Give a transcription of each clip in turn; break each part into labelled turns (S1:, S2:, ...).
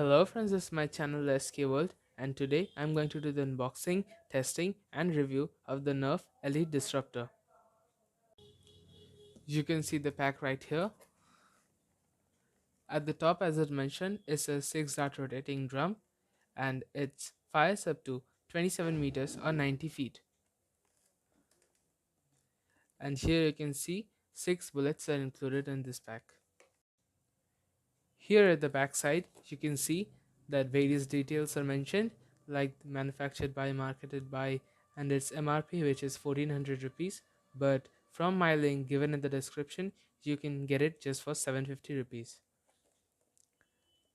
S1: Hello friends, this is my channel SK World, and today I'm going to do the unboxing, testing and review of the NERF Elite Disruptor. You can see the pack right here. At the top, as I mentioned, is a 6-dart rotating drum and it fires up to 27 meters or 90 feet. And here you can see 6 bullets are included in this pack. Here at the back side, you can see that various details are mentioned, like manufactured by, marketed by, and its MRP, which is 1400 rupees. But from my link given in the description, you can get it just for 750 rupees.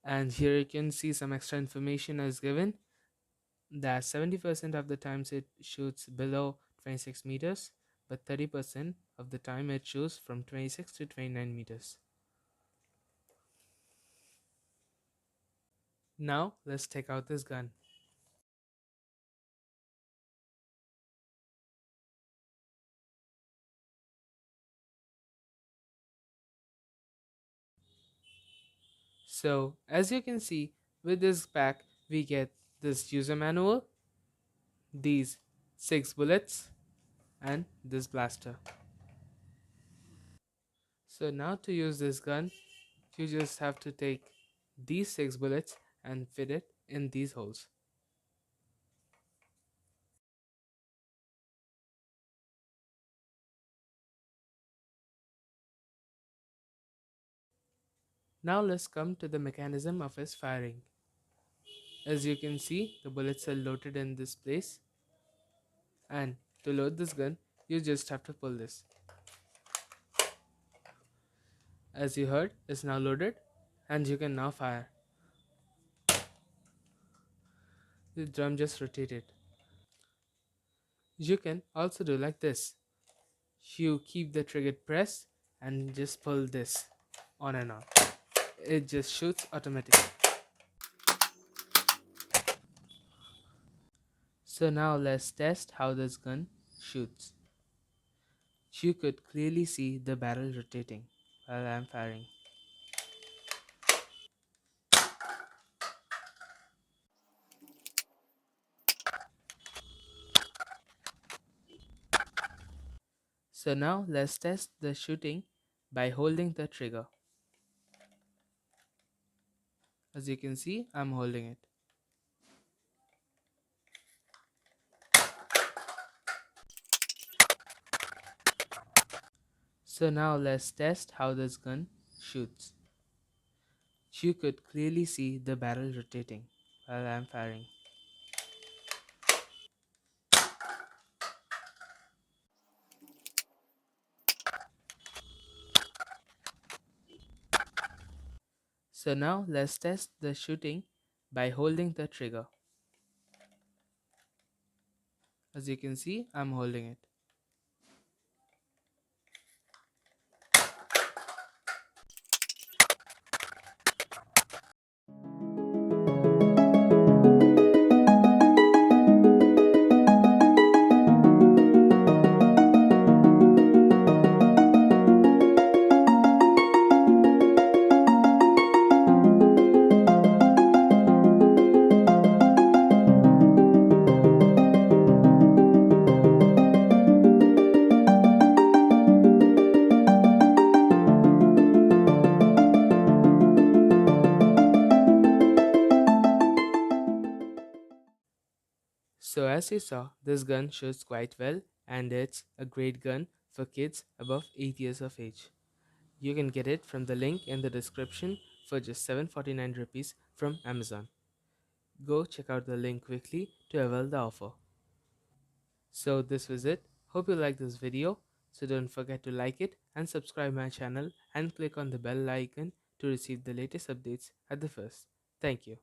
S1: And here you can see some extra information as given that 70% of the times it shoots below 26 meters, but 30% of the time it shoots from 26 to 29 meters. Now let's take out this gun. So as you can see, with this pack we get this user manual, these 6 bullets and this blaster. So now to use this gun, you just have to take these 6 bullets and fit it in these holes. Now let's come to the mechanism of its firing. As you can see, the bullets are loaded in this place, and to load this gun you just have to pull this. As you heard, it's now loaded and you can now fire. The drum just rotated. You can also do like this. You keep the trigger pressed and just pull this on and on. It just shoots automatically. So now let's test how this gun shoots. You could clearly see the barrel rotating while I'm firing. So now let's test the shooting by holding the trigger. As you can see, I'm holding it. So now let's test how this gun shoots. You could clearly see the barrel rotating while I'm firing. So now let's test the shooting by holding the trigger. As you can see, I'm holding it. So as you saw, this gun shoots quite well and it's a great gun for kids above 8 years of age. You can get it from the link in the description for just 749 rupees from Amazon. Go check out the link quickly to avail the offer. So this was it. Hope you liked this video. So don't forget to like it and subscribe my channel and click on the bell icon to receive the latest updates at the first. Thank you.